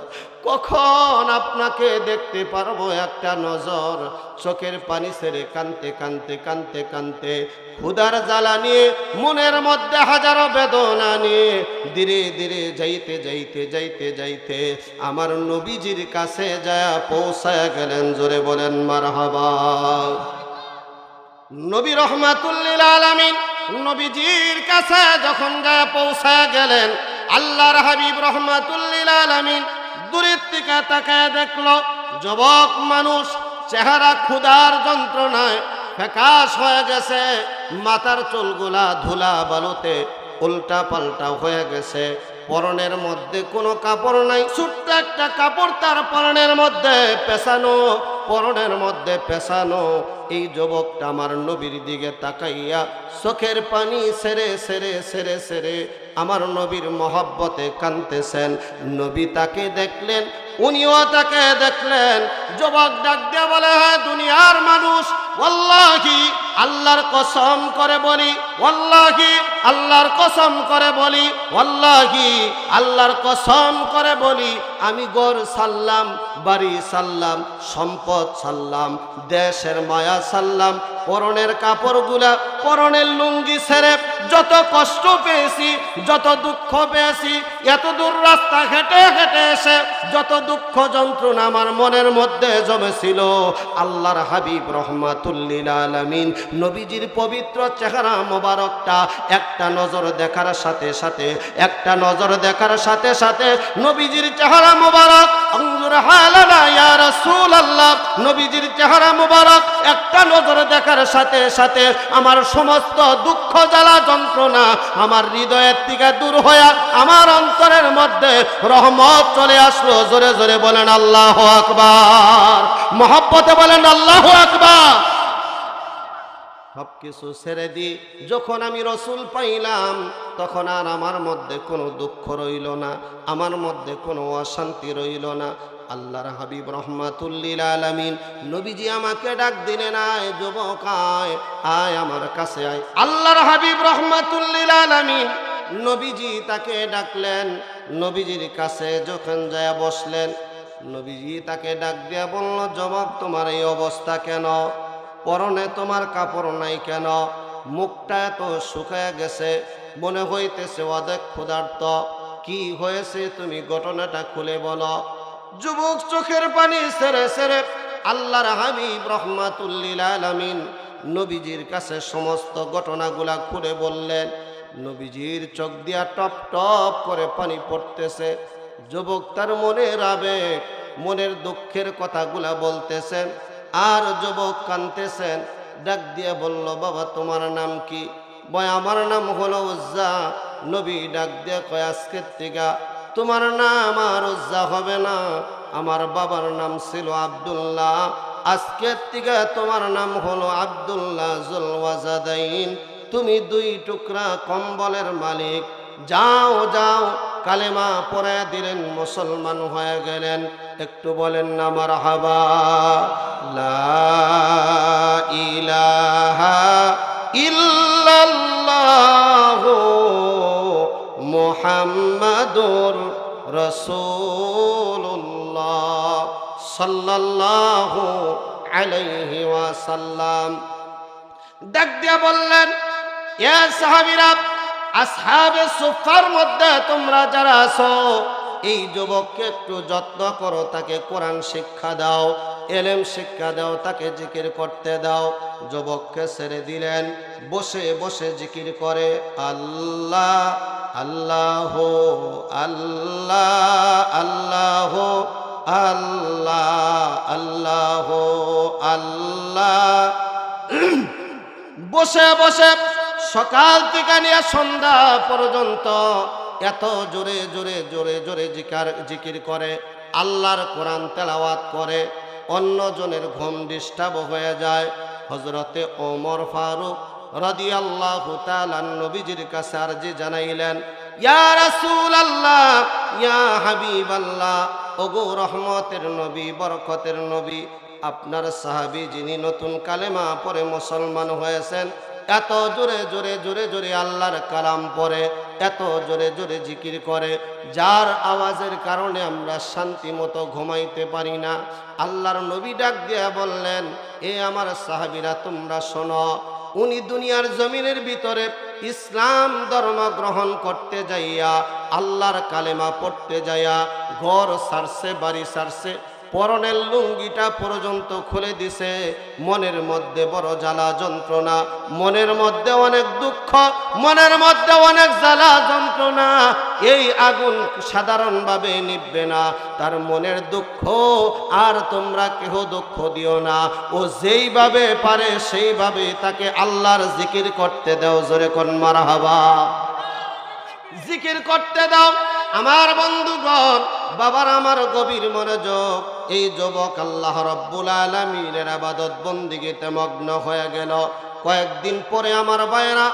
কখন আপনাকে দেখতে পারবো একটা নজর। চোখের পানি ছেড়ে কানতে কানতে কানতে কানতে, ক্ষুধার জ্বালা নিয়ে, মনের মধ্যে হাজারো বেদনা নিয়ে ধীরে ধীরে যাইতে যাইতে যাইতে যাইতে আমার নবীজির কাছে যায় পৌঁছায় গেলেন। জোরে বলেন মারহাবা। নবী রাহমাতুল লিল আলামিন নবীজির কাছে যখন যায় পৌঁছায় গেলেন, আল্লাহর হাবিব রাহমাতুল লিল আলামিন দূরের থেকে তাকায় দেখলো যুবক মানুষ, চেহারা ক্ষুধার যন্ত্রণায় ফ্যাকাশ হয়ে গেছে, মাথার চুলগুলা ধুলা বালুতে উল্টা পাল্টা হয়ে গেছে, পরনের মধ্যে কোনো কাপড় নাই, ছোট্ট একটা কাপড় তার পরনের মধ্যে পেছানো, পরনের মধ্যে পেছানো। এই যুবকটা আমার নবীর দিকে তাকাইয়া চোখের পানি সেরে সেরে সেরে সেরে আমার নবীর মহব্বতে কাঁদতেছেন। নবী তাকে দেখলেন, উনিও তাকে দেখলেন। যুবক ডাক দিয়া বলে, হ্যাঁ দুনিয়ার মানুষ, ওয়াল্লাহি আল্লাহর কসম করে বলি, ওয়াল্লাহি আল্লাহর কসম করে বলি, ওয়াল্লাহি আল্লাহর কসম করে বলি, আমি ঘর সাল্লাম, বাড়ি সাল্লাম, সম্পদ সাল্লাম, দেশের মায়া সাল্লাম, পরনের কাপড়গুলা, পরনের লুঙ্গি ছেড়ে যত কষ্ট পেয়েছি, যত দুঃখ পেয়েছি, এত দূর রাস্তা হেঁটে হেঁটে এসে যত দুঃখ যন্ত্রণা আমার মনের মধ্যে জমেছিল, আল্লাহর হাবিব রহমাতুল্লিল আলামিন নবীজির পবিত্র চেহারা মোবারকটা একটা নজর দেখার সাথে সাথে, একটা নজর দেখার সাথে সাথে নবীজির চেহারা মোবারক, আনজুর হালানা ইয়া রাসূলুল্লাহ, নবীজির চেহারা মোবারক একটা নজর দেখার সাথে সাথে আমার সমস্ত দুঃখ জ্বালা যন্ত্রণা আমার হৃদয়ের থেকে দূর হয়ে আমার অন্তরের মধ্যে রহমত চলে আসলো। জোরে জোরে বলেন আল্লাহু আকবার, মহব্বতে বলেন আল্লাহু আকবার। সবকিছু ছেড়ে দি যখন আমি রসুল পাইলাম, তখন আর আমার মধ্যে কোনো দুঃখ রইল না, আমার মধ্যে কোনো অশান্তি রইল না। আল্লাহর হাবিব রহমাতুল্লিল আলামিন নবীজি আমাকে ডাক দিলেন, আয় যুবক আয়, আয় আমার কাছে আয়। আল্লাহর হাবিব রহমাতুল্লিল আলামিন নবীজি তাকে ডাকলেন। নবীজির কাছে যখন যায় বসলেন, নবীজি তাকে ডাক দিয়া বলল, যুবক তোমার এই অবস্থা কেন? পরনে তোমার কাপড় নাই কেন? মুখটা এত শুকায় গেছে, মনে হইতেছে অনেক ক্ষুধার্ত। কি হয়েছে তুমি ঘটনাটা খুলে বলো। যুবক চোখের পানি ছেড়ে ছেড়ে আল্লাহর হাবিব রহমাতুল্লিল আলামিন নবীজির কাছে সমস্ত ঘটনাগুলা খুলে বললেন। নবীজির চোখ দিয়া টপ টপ করে পানি পড়তেছে। যুবক তার মনের আবেগ, মনের দুঃখের কথাগুলা বলতেছেন, আর যুবক কাঁদতেছেন। ডাক দিয়ে বলল, বাবা তোমার নাম কি? বয় আমার নাম হলো উজ্জা। নবী ডাক দিয়ে কয়, আজকের থেকে তোমার নাম আর উজ্জা হবে না, আমার বাবার নাম ছিল আব্দুল্লাহ, আজকের থেকে তোমার নাম হলো আব্দুল্লাহ জুল ওয়াজাদাইন। তুমি দুই টুকরা কম্বলের মালিক। যাও যাও, কালেমা পড়ে দিলেন, মুসলমান হয়ে গেলেন। একটু বলেন না মারহাবা। লা ইলাহা ইল্লাল্লাহু মুহাম্মাদুর রাসূলুল্লাহ সাল্লাল্লাহু আলাইহি ওয়াসাল্লাম। ডাক দিয়া বললেন, ইয়া সাহাবীরা, আসহাবে সুফার মধ্যে তোমরা যারা আছো, এই যুবককে একটু যত্ন করো, তাকে কোরআন শিক্ষা দাও, এলেম শিক্ষা দাও, তাকে জিকির করতে দাও। যুবককে ছেড়ে দিলেন, বসে বসে জিকির করে, আল্লাহ আল্লাহ আল্লাহ আল্লাহ আল্লাহ আল্লাহ আল্লাহ। বসে বসে সকাল থেকে নিয়ে সন্ধ্যা পর্যন্ত এত জোরে জোরে জোরে জোরে জিকির করে, আল্লাহর কোরআন তেলাওয়াত করে, অন্যজনের ঘুম ডিস্টার্ব হয়ে যায়। হযরতে ওমর ফারুক রাদিয়াল্লাহু তাআলা নবীজির কাছে আরজি জানাইলেন, ইয়া রাসূলুল্লাহ, ইয়া হাবিবাল্লাহ, ওগো রহমতের নবী, বরকতের নবী, আপনার সাহাবী যিনি নতুন কালেমা পড়ে মুসলমান হয়েছেন, এত জোরে জোরে জোরে জোরে আল্লাহর কালাম পড়ে, এত জোরে জোরে জিকির করে, যার আওয়াজের কারণে আমরা শান্তি মতো ঘুমাইতে পারি না। আল্লাহর নবী ডাক দিয়া বললেন, এ আমার সাহাবীরা তোমরা শোনো, উনি দুনিয়ার জমিনের ভিতরে ইসলাম ধর্ম গ্রহণ করতে যাইয়া, আল্লাহর কালেমা পড়তে যাইয়া ঘর ছাড়ছে, বাড়ি ছাড়ছে, পরনের লুঙ্গিটা পর্যন্ত খুলে দিছে। মনের মধ্যে বড় জ্বালা যন্ত্রণা, মনের মধ্যে অনেক দুঃখ, মনের মধ্যে অনেক জ্বালা যন্ত্রণা। এই আগুন সাধারণভাবে নিভবে না, তার মনের দুঃখ আর তোমরা কেহ দুঃখ দিও না। ও যেইভাবে পারে সেইভাবে তাকে আল্লাহর জিকির করতে দাও। জোরে কোন মারহাবা। জিকির করতে দাও। আমার বন্ধুগণ, বাবার আমার গভীর মনোযোগ, এই যুবক আল্লাহ রাব্বুল আলামিনের ইবাদত বন্দেগীতে মগ্ন হয়ে গেল। কয়েকদিন পরে আমার ভাইরা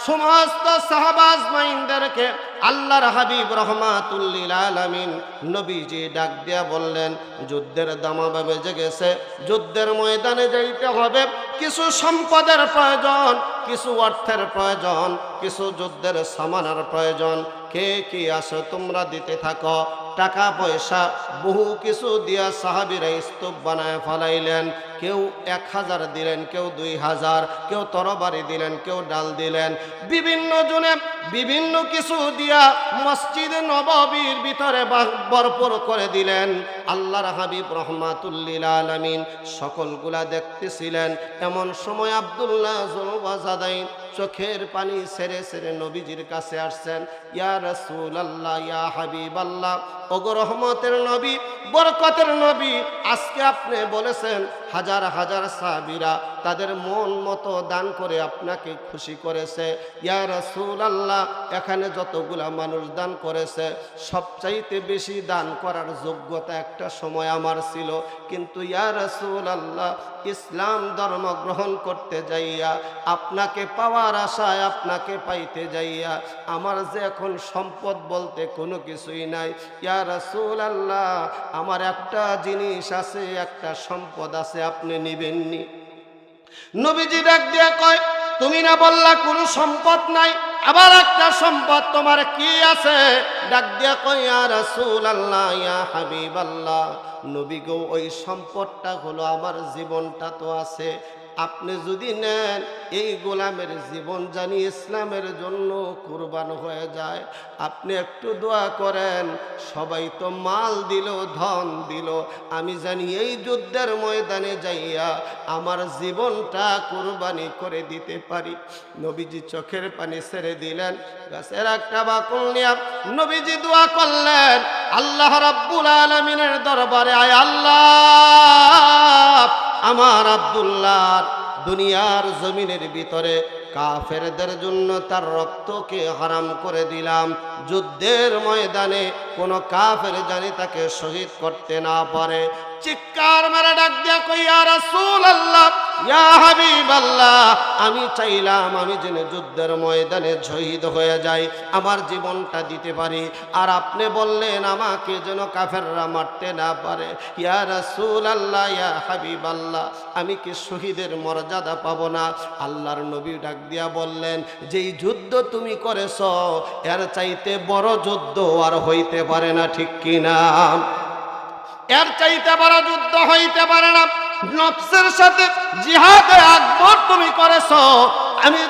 সমস্ত সাহাবা আজমাইনদেরকে আল্লাহর হাবিব রাহমাতুল লিল আলামিন নবীজি ডাক দিয়া বললেন, যুদ্ধের দামামা বেজে গেছে, যুদ্ধের ময়দানে যাইতে হবে। কিছু সম্পদের প্রয়োজন, কিছু অর্থের প্রয়োজন, কিছু যুদ্ধের সামানের প্রয়োজন। কে কি আসো তোমরা দিতে থাকো। টাকা পয়সা বহু কিছু দিয়া সাহাবীরা স্তূপ বানায় ফলাইলেন। কেউ 1000 দিলেন, কেউ 2000, কেউ তরবারি দিলেন, কেউ ডাল দিলেন। বিভিন্ন জনে বিভিন্ন কিছু দিয়া মসজিদে নববীর ভিতরে ভরপুর করে দিলেন। আল্লাহর হাবিব রাহমাতুল লিল আলামিন সকলগুলা দেখতেছিলেন। এমন সময় আব্দুল্লাহ জুলওয়াজাদাইন চোখের পানি ছেড়ে ছেড়ে নবীজির কাছে আসছেন। ইয়া রাসূলুল্লাহ, ইয়া হাবিবাল্লাহ, ওগো রহমতের নবী, বরকতের নবী, আজকে আপনি বলেছেন হাজার হাজার সাহাবীরা তাদের মন মতো দান করে আপনাকে খুশি করেছে। ইয়া রাসূলুল্লাহ, এখানে যতগুলা মানুষ দান করেছে সবচাইতে বেশি দান করার যোগ্যতা একটা সময় আমার ছিল, কিন্তু ইয়া রাসূলুল্লাহ, ইসলাম ধর্ম গ্রহণ করতে যাইয়া, আপনাকে পাওয়ার আশায়, আপনাকে পাইতে যাইয়া আমার যে এখন সম্পদ বলতে কোনো কিছুই নাই। ইয়া রাসূলুল্লাহ, আমার একটা জিনিস আছে, একটা সম্পদ আছে, আপনি নিবেননি? নবীজি ডাক দিয়া কয়, তুমি না বললা কোনো সম্পদ নাই, আবার একটা সম্পদ তোমার কি আছে? ডাক দিয়া কয়, ইয়া রাসূলুল্লাহ, ইয়া হাবিবাল্লাহ, নবী গো, ওই সম্পদটা হলো আমার জীবনটা তো আছে। আপনি যদি নেন, এই গোলামের জীবন জানি ইসলামের জন্য কুরবান হয়ে যায়। আপনি একটু দোয়া করেন, সবাই তো মাল দিল, ধন দিল, আমি জানি এই যুদ্ধের ময়দানে যাইয়া আমার জীবনটা কুরবানি করে দিতে পারি। নবীজি চোখের পানি ছেড়ে দিলেন। গাছের একটা বাকল নিয়ে নবীজি দোয়া করলেন আল্লাহ রাব্বুল আলামিনের দরবারে, আয় আল্লাহ, আমার আব্দুল্লাহ দুনিয়ার জমিনের ভিতরে কাফেরদের জন্য তার রক্তকে হারাম করে দিলাম। যুদ্ধের ময়দানে কোনো কাফের জানি তাকে শহীদ করতে না পারে। চিৎকার মেরে ডাক দিয়া কই, ইয়া রাসূলুল্লাহ, ইয়া হাবিবাল্লাহ, আমি চাইলাম আমি যেন যুদ্ধের ময়দানে শহীদ হয়ে যাই, আমার জীবনটা দিতে পারি, আর আপনি বললেন আমাকে যেন কাফেররা মারতে না পারে। ইয়া রাসূলুল্লাহ, ইয়া হাবিবাল্লাহ, আমি কি শহীদের মর্যাদা পাবো না? আল্লাহর নবী ডাক দিয়া বললেন, যেই যুদ্ধ তুমি করেছ এর চাইতে বড় যুদ্ধ আর হইতে পারে না, ঠিক কিনা? এর চাইতে বড় যুদ্ধ হইতে পারে না। নফসের সাথে জিহাদে আকবর তুমি করেছ, আমি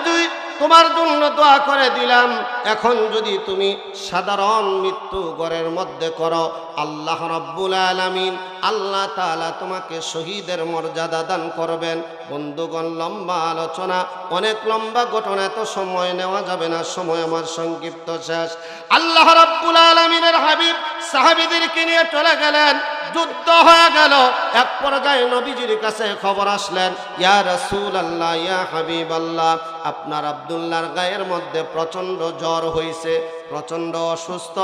তোমার জন্য দোয়া করে দিলাম। এখন যদি তুমি সাধারণ মৃত্যু ঘরের মধ্যে করো, আল্লাহ রাব্বুল আলামিন আল্লাহ তাআলা তোমাকে শহীদের মর্যাদা দান করবেন। বন্ধুগণ, লম্বা আলোচনা, অনেক লম্বা ঘটনা, এত সময় নেওয়া যাবে না, সময় আমার সংক্ষিপ্ত শেষ। আল্লাহ রাব্বুল আলামিনের হাবিব সাহাবীদেরকে নিয়ে চলে গেলেন, যুদ্ধ হয়ে গেল। এক পর্যায়ে নবীজির কাছে খবর আসলেন, ইয়া রাসূলুল্লাহ, ইয়া হাবিবাল্লাহ, আপনার আব্দুল্লাহর গায়ের মধ্যে প্রচন্ড জ্বর হয়েছে, প্রচন্ড অসুস্থ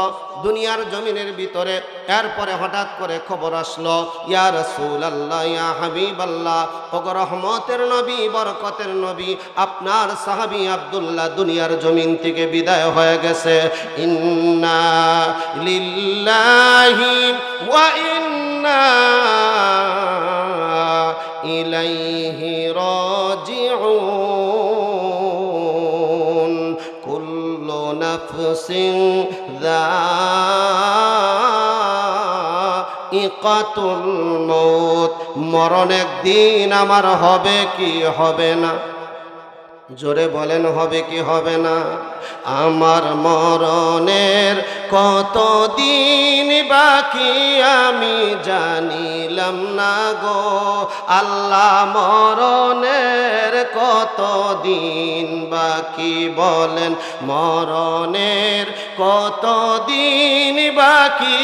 দুনিয়ার জমিনের ভিতরে। এরপরে হঠাৎ করে খবর আসলো, ইয়া রাসূলুল্লাহ, ইয়া হাবিবাল্লাহ, ওগো রহমতের নবী, বরকতের নবী, আপনার সাহাবী আব্দুল্লাহ দুনিয়ার জমিন থেকে বিদায় হয়ে গেছে। ইন্না লিল্লাহি ওয়া ইন্না ইলাইহি রাজিউন। কুল্লু নাফসিন যায়িকাতুল মউত। মরণ একদিন আমার হবে কি হবে না? জোরে বলেন, হবে কি হবে না? আমার মরণের কতদিন বাকি আমি জানিলাম না গো আল্লাহ, মরণের কতদিন বাকি বলেন, মরণের কতদিন বাকি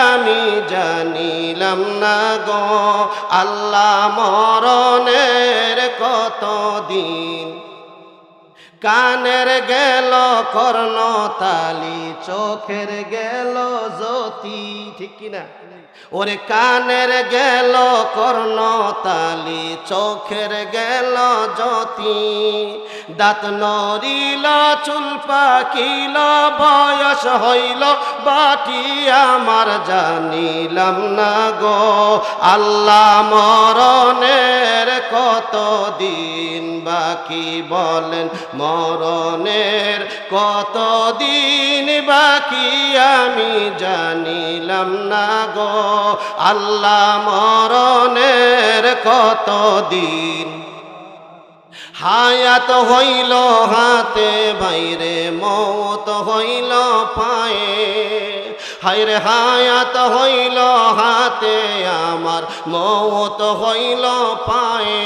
আমি জানিলাম না গো আল্লাহ, মরণের কতদিন। কানের গেল কর্ণতালি, চোখের গেল জ্যোতি, ঠিক কিনা? ওরে কানের গেল কর্ণতালি, চোখের গেল জ্যোতি, দাঁত নড়িল চুল পাকিল, বয়স হইল বাটি আমার জানিলাম না গো। আল্লাহ মরণের কত দিন বাকি বলেন, মরণের কত দিন বাকি আমি জানিলাম না গো। আল্লাহ মরণের কত দিন, হায়াত হইল হাতে বাইরে, মৌত হইল পায়ে, হায়রে হায়াত হইল হাতে আমার, মৌত হইল পায়ে।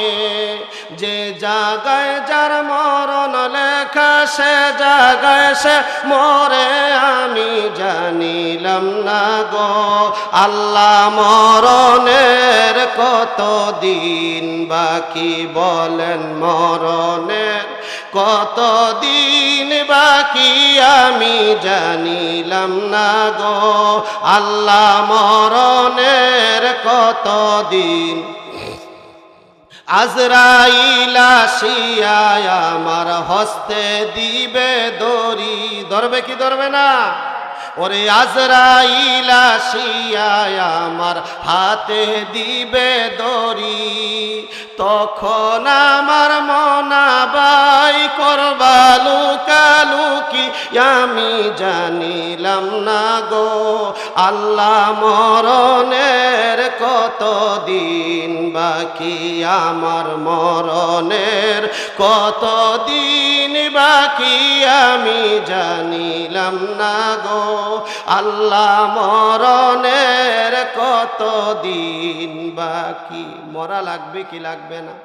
যে জায়গায় যার মরণ লেখা, সে জায়গায় সে মরে আমি জানিলাম না গো। আল্লাহ মরণের কত দিন বাকি বলেন, মরণের কত দিন বাকি আমি জানিলাম না গো। আল্লাহ মরণের কত দিন, আজরাইল আসিয়া আমার হস্তে দিবে দড়ি, ধরবে কি ধরবে না? ওরে আজরাইল আসিয়া আমার হাতে দিবে দড়ি, তখন আমার মনাবাই করবা লুকালুকি আমি জানিলাম না গো। আল্লাহ মরণের কত দিন বাকি আমার, মরণের কত দিন বাকি আমি জানিলাম না গো। আল্লাহ মরণের কত দিন বাকি। মরা লাগবে কি লাগবে না?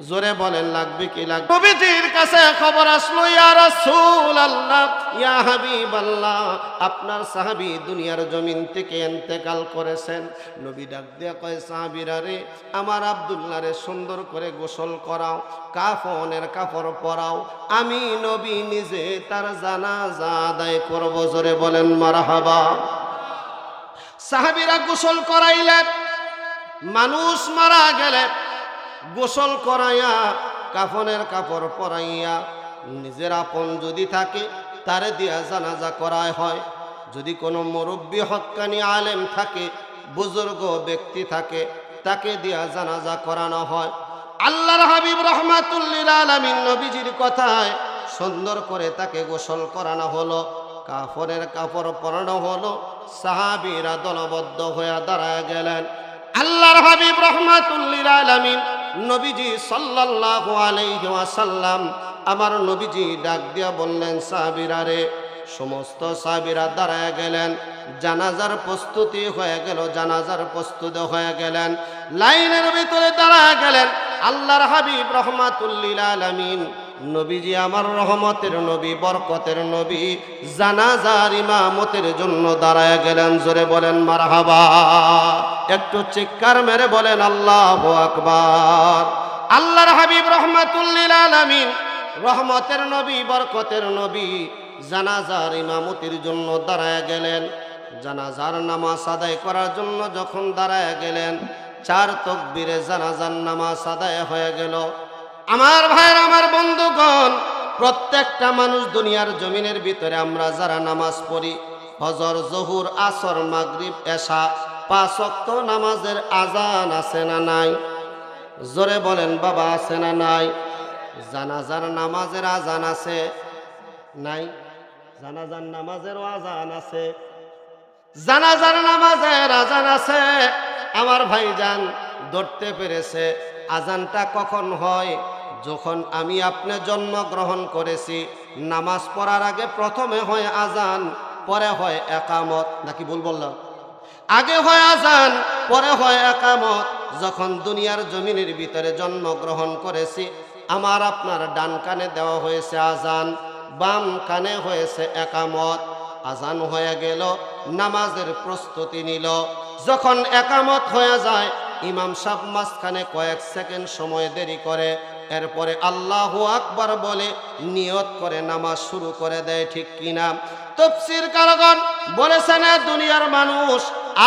জোরে বলেন, লাগবে কি লাগবে? নবীজির কাছে খবর আসলো, ইয়া রাসূলুল্লাহ, ইয়া হাবিবাল্লাহ, আপনার সাহাবী দুনিয়ার জমিন থেকে ইন্তেকাল করেছেন। নবী ডাক দিয়া কয়, সাহাবীরা রে, আমার আব্দুল্লাহ রে সুন্দর করে গোসল করাও, কাফনের কাপড় পরাও, আমি নবী নিজে তার জানাজা আদায় করব। জোরে বলেন মারহাবা। সাহাবীরা গোসল করাইলেন। মানুষ মারা গেলে গোসল করাইয়া, কাফনের কাপড় পরাইয়া, নিজের আপন যদি থাকে তারে দিয়া জানাজা করায় হয়। যদি কোনো মুরব্বী হক্কানি আলেম থাকে, বুজুর্গ ব্যক্তি থাকে, তাকে দিয়া জানাজা করানো হয়। আল্লাহর হাবিব রাহমাতুল লিল আলামিন নবীজির কথায় সুন্দর করে তাকে গোসল করানো হলো, কাফনের কাপড় পরানো হলো। সাহাবীরা দলবদ্ধ হয়ে দাঁড়ায় গেলেন। আল্লাহর হাবিব রাহমাতুল লিল আলামিন নবীজি সাল্লাল্লাহু আলাইহি ওয়াসাল্লাম, আমার নবীজি ডাক দিয়া বললেন, সাহাবীরা রে, সমস্ত সাহাবীরা দাঁড়ায় গেলেন। জানাজার প্রস্তুতি হয়ে গেল, জানাজার প্রস্তুত হয়ে গেলেন, লাইনের ভিতরে দাঁড়ায় গেলেন। আল্লাহর হাবিব রাহমাতুল লিল আলামিন নবীজি, আমার রহমতের নবী, বরকতের নবী, জানাজার ইমামতের জন্য দাঁড়ায় গেলেন। জোরে বলেন মারহাবা। একটু চিৎকার মেরে বলেন আল্লাহু আকবার। আল্লাহর হাবিব রাহমাতুল লিল আলামিন, রহমতের নবী, বরকতের নবী, জানাজার ইমামতির জন্য দাঁড়ায় গেলেন। জানাজার নামাজ আদায় করার জন্য যখন দাঁড়ায় গেলেন, 4 তাকবীরে জানাজার নামাজ আদায় হয়ে গেল। আমার ভাইয়ের, আমার বন্ধুগণ, প্রত্যেকটা মানুষ দুনিয়ার জমিনের ভিতরে আমরা যারা নামাজ পড়ি, ফজর, জোহর, আসর, মাগরিব, এশা, 5 ওয়াক্ত নামাজের আজান আছে না নাই? জোরে বলেন বাবা, আছে না নাই? জানাজার নামাজের আজান আছে নাই? জানাজার নামাজেরও আজান আছে, জানাজার নামাজের আজান আছে। আমার ভাইজান ধরতে পেরেছে আজানটা কখন হয়? যখন আমি আপনি জন্মগ্রহণ করেছি, নামাজ পড়ার আগে প্রথমে হয় আজান, পরে হয় একামত। নাকি ভুল বললাম? আগে হয় আজান, পরে হয় একামত। যখন দুনিয়ার জমিনের ভিতরে জন্মগ্রহণ করেছি, আমার আপনার ডান কানে দেওয়া হয়েছে আজান, বাম কানে হয়েছে একামত। আজান হয়ে গেল, নামাজের প্রস্তুতি নিল। যখন একামত হয়ে যায়, ইমাম সাহেব মাঝখানে কয়েক সেকেন্ড সময় দেরি করে, এরপরে আল্লাহু আকবার বলে নিয়ত করে নামাজ শুরু করে দেয়, ঠিক কিনা? তাফসীর কারগণ বলেছেন দুনিয়ার মানুষ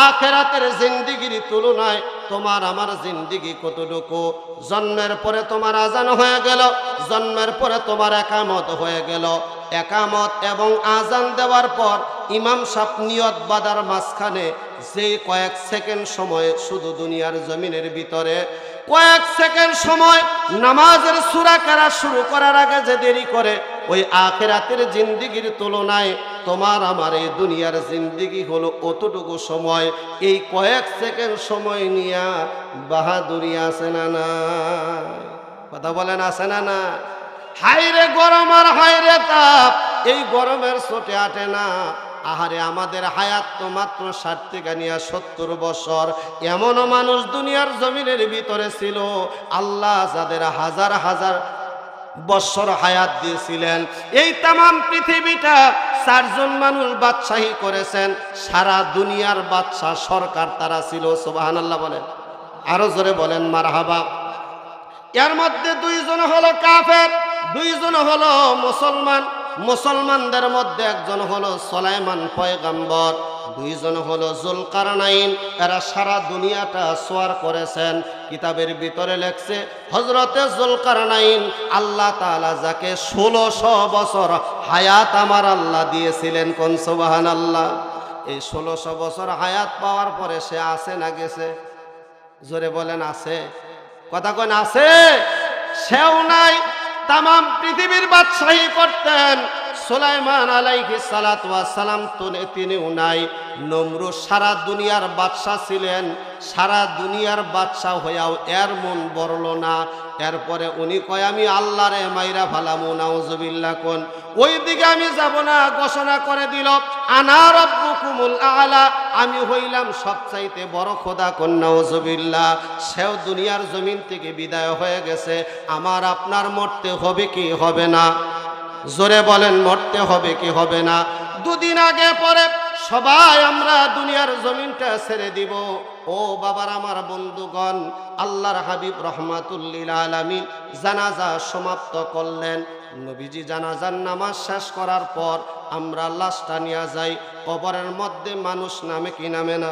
আখিরাতের জিন্দেগির তুলনায় তোমার আমার জিন্দেগি কতটুকু। জন্মের পরে তোমার আজান হয়ে গেল, জন্মের পরে তোমার একামত হয়ে গেল, একামত এবং আজান দেওয়ার পর ইমাম সাহেব নিয়ত বাঁধার মাঝখানে যে কয়েক সেকেন্ড সময় শুধু দুনিয়ার জমিনের ভিতরে কয়েক সেকেন্ড সময় নামাজের সূরা কারা শুরু করার আগে যে দেরি করে, ওই আখিরাতের জিন্দেগির তুলনায় তোমার আমার এই দুনিয়ার জিন্দেগি হলো অতটুকু সময়। এই কয়েক সেকেন্ড সময় নিয়া বাহাদুরি আছে না না? কথা বলেন, আছে না না? হাইরে গরম আর হাইরে তাপ, এই গরমের চোটে আটে না। আহারে আমাদের হায়াত তো মাত্র 60 থেকে নিয়ে 70 বছর। এমনও মানুষ দুনিয়ার জমিনের ভিতরে ছিল আল্লাহ যাদের হাজার হাজার বছর হায়াত দিয়েছিলেন। এই তামাম পৃথিবীটা 4 জন মানুষ বাদশাহী করেছেন, সারা দুনিয়ার বাদশাহ সরকার তারা ছিল। সুবহানাল্লাহ বলেন, আরো জোরে বলেন মারহাবা। এর মধ্যে 2 জন হলো কাফের, 2 জন হলো মুসলমান। মুসলমানদের মধ্যে একজন হলো সুলাইমান পয়গম্বর, 2 জন হলো যুলকারনাইন। এরা সারা দুনিয়াটা সোয়ার করেছেন। কিতাবের ভিতরে লেখছে হযরতে যুলকারনাইন আল্লাহ তাআলা যাকে 1600 বছর হায়াত আমার আল্লাহ দিয়েছিলেন। কোন সুবহানাল্লাহ। এই 1600 বছর হায়াত পাওয়ার পরে সে আছে না গেছে? জোরে বলেন, আছে? কথা কোন আছে? সেও নাই। তামাম পৃথিবীর বাদশাহী করতেন সুলাইমান আলাইহিস সালাতু ওয়াস সালাম, তিনিও নাই। নমরুদ সারা দুনিয়ার বাদশাহ ছিলেন, সারা দুনিয়ার বাদশাহ হইয়াও এর মন বড়ল না। এরপরে উনি কয় আমি আল্লাহরে মাইরা ফালামু, নাউজুবিল্লাহ। কোন ওই দিকে আমি যাব না, ঘোষণা করে দিল আনা রাব্বুকুমুল আলা, আমি হইলাম সবচাইতে বড় খোদা। কোন নাউজুবিল্লাহ। সেও দুনিয়ার জমিন থেকে বিদায় হয়ে গেছে। আমার আপনার মরতে হবে কি হবে না? জোরে বলেন, মরতে হবে কি হবে না? 2 দিন আগে পরে সবাই আমরা দুনিয়ার জমিনটা ছেড়ে দিব। ও বাবার আমার বন্ধুগণ, আল্লাহর হাবিব রাহমাতুল লিল আলামিন জানাজা সমাপ্ত করলেন। নবীজি জানাজার নামাজ শেষ করার পর আমরা লাশটা নিয়ে যাই কবরের মধ্যে। মানুষ নামে কি নামে না?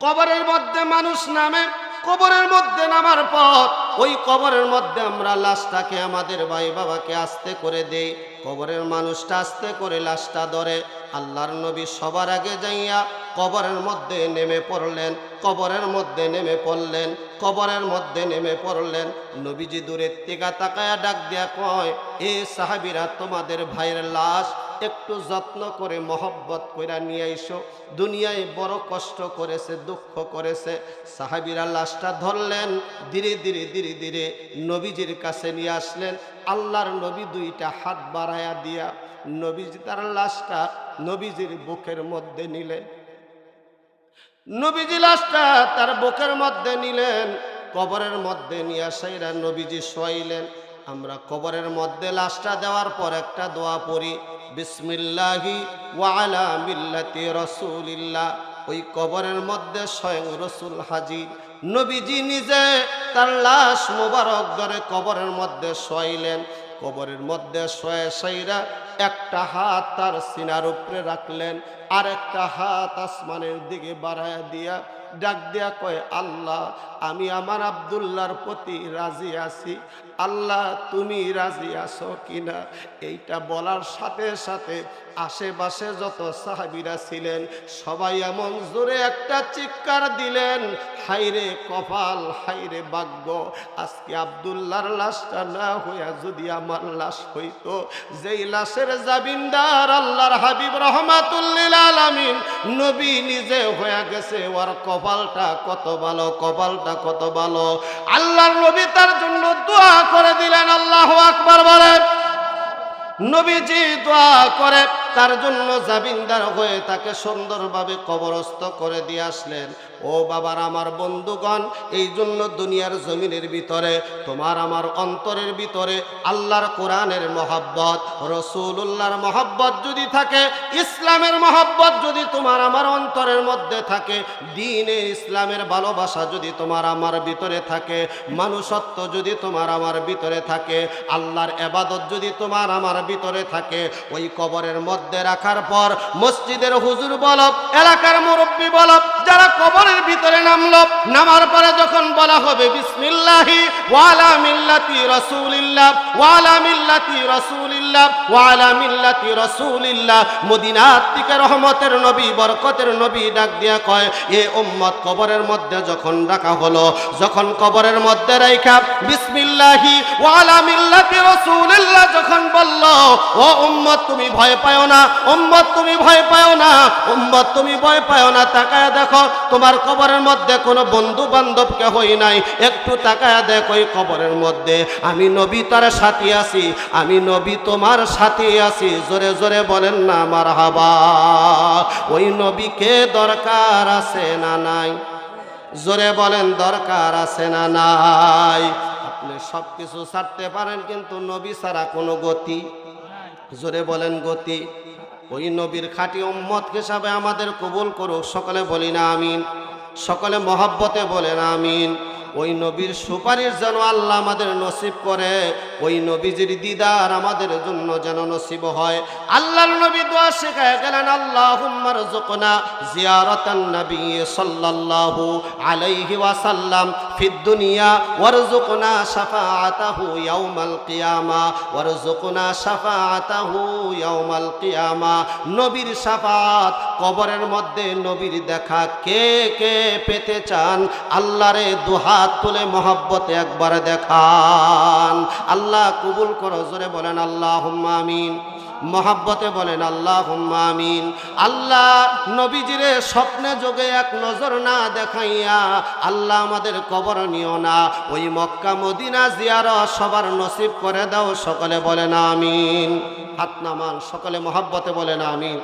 কবরের মধ্যে মানুষ নামে। কবরের মধ্যে নামার পর ওই কবরের মধ্যে আমরা লাশটাকে আমাদের ভাই বাবাকে আস্তে করে দেই। কবরের মানুষটা আস্তে করে লাশটা ধরে। আল্লাহর নবী সবার আগে যাইয়া কবরের মধ্যে নেমে পড়লেন, কবরের মধ্যে নেমে পড়লেন, কবরের মধ্যে নেমে পড়লেন। নবীজি দূরের থেকে তাকায়া ডাক দিয়া কয়, এ সাহাবীরা, তোমাদের ভাইয়ের লাশ একটু যত্ন করে মহব্বত কইরা নিয়ে আইসো। দুনিয়ায় বড় কষ্ট করেছে, দুঃখ করেছে। সাহাবীরা লাশটা ধরলেন, ধীরে ধীরে ধীরে ধীরে নবীজির কাছে নিয়ে আসলেন। আল্লাহর নবী 2টা হাত বাড়ায়া দিয়া নবীজি তার লাশটা নবীজির বুকের মধ্যে নিলেন। নবীজি লাশটা তার বুকের মধ্যে নিলেন, কবরের মধ্যে নিয়ে আসাইরা নবীজি শোয়াইলেন। আমরা কবরের মধ্যে লাশটা দেওয়ার পর একটা দোয়া পড়ি, বিসমিল্লাহি ওয়া আলা মিল্লাতি রাসূলিল্লাহ। ওই কবরের মধ্যে স্বয়ং রসুল হাজির। নবীজি নিজে তার লাশ মোবারক ধরে কবরের মধ্যে শোয়াইলেন। কবরের মধ্যে শোয়া সাইরা একটা হাত তার সিনার উপরে রাখলেন, আর একটা হাত আসমানের দিকে বাড়ায়া দিয়া ডাক দিয়া কয়, আল্লাহ, আমি আমার আব্দুল্লাহর প্রতি রাজি আছি। আল্লাহ, তুমি রাজি আছো কিনা? এইটা বলার সাথে সাথে আশেপাশে যত সাহাবীরা ছিলেন সবাই এমন জোরে একটা চিৎকার দিলেন, হাইরে কপাল, হাইরে ভাগ্য, আজকে আব্দুল্লাহর লাশটা না হইয়া যদি আমার লাশ হইতো। যেই লাশের জামিনদার আল্লাহর হাবিব রাহমাতুল লিল আলামিন নবী নিজে হয়ে গেছে, ওর কপালটা কত ভালো, কপালটা কত ভালো। আল্লাহর নবী তার জন্য দোয়া করে দিলেন। আল্লাহু আকবার বলেন। নবীজি দোয়া করে তার জন্য জামিনদার হয়ে তাকে সুন্দরভাবে কবরস্থ করে দিয়ে আসলেন। ও বাবার আমার বন্ধুগণ, এই জন্য দুনিয়ার জমিনের ভিতরে তোমার আমার অন্তরের ভিতরে আল্লাহর কোরআনের মহব্বত, রসুলুল্লাহর মহব্বত যদি থাকে, ইসলামের মহব্বত যদি তোমার আমার অন্তরের মধ্যে থাকে, দ্বীনে ইসলামের ভালোবাসা যদি তোমার আমার ভিতরে থাকে, মানুষত্ব যদি তোমার আমার ভিতরে থাকে, আল্লাহর ইবাদত যদি তোমার আমার ভিতরে থাকে, ওই কবরের মধ্যে রাখার পর মসজিদের হুজুর বলো, এলাকার মুরব্বী বলো, যারা কবরের ভিতরে নামলো, নামার পরে যখন বলা হবে বিসমিল্লাহি ওয়ালা মিল্লাতি রাসূলিল্লাহ ওয়ালা মিল্লাতি রাসূলিল্লাহ ওয়ালা মিল্লাতি রাসূলিল্লাহ, মদিনা থেকে রহমতের নবী বরকতের নবী ডাক দিয়া কয়, এ উম্মত কবরের মধ্যে যখন রাখা হলো, যখন কবরের মধ্যে রাখা বিসমিল্লাহি ওয়ালা মিল্লাতি রাসূলিল্লাহ যখন বলল, ও উম্মত তুমি ভয় পাও না, উম্মত তুমি ভয় পাও না, উম্মত তুমি ভয় পাও না, তাকায়া দেখো তোমার কবরের মধ্যে কোনো বন্ধু বান্ধব কেহই নাই, একটু তাকায়া দেখো ওই কবরের মধ্যে আমি নবী তার সাথে আছি, আমি নবী তোমার সাথে আছি। জোরে জোরে বলেন না মারহাবা। ওই নবীকে দরকার আছে না নাই? জোরে বলেন দরকার আছে না নাই? আপনি সব কিছু ছাড়তে পারেন, কিন্তু নবী ছাড়া কোনো গতি, জোরে বলেন গতি। ওই নবীর খাঁটি উম্মত হিসাবে আমাদের কবুল করুক, সকলে বলি না আমিন, সকলে মহব্বতে বলেন আমিন। ওই নবীর সুপারিশ যেন আল্লাহ আমাদের নসিব করে, ওই নবীজির দিদার আমাদের জন্য যেন নসিব হয়। আল্লাহর নবী দোয়া শেখায় গেলেন, আল্লাহুম্মা রযুকনা জিয়ারাতান নবী সাল্লাল্লাহু আলাইহি ওয়াসাল্লাম ফিদ দুনিয়া ওয়ারযুকনা শাফাআতাহু ইয়াউমাল কিয়ামা ওয়ারযুকনা শাফাআতাহু ইয়াউমাল কিয়ামা। নবীর শাফাত, কবরের মধ্যে নবীর দেখা কে কে পেতে চান? আল্লাহরে দুহাত তুলে মহব্বতে একবার দেখান। আল্লাহ কবুল করো, জোরে বলেন আল্লাহুম্মা আমিন, মহব্বতে বলেন আল্লাহুম্মা আমিন। আল্লাহ নবীজিরে স্বপ্নে যোগে এক নজর না দেখাইয়া আল্লাহ আমাদের কবর নিও না, ওই মক্কা মদিনা জিয়ারত সবার নসিব করে দাও, সকলে বলেন আমিন। হাত নামান, সকলে মহব্বতে বলেন আমিন।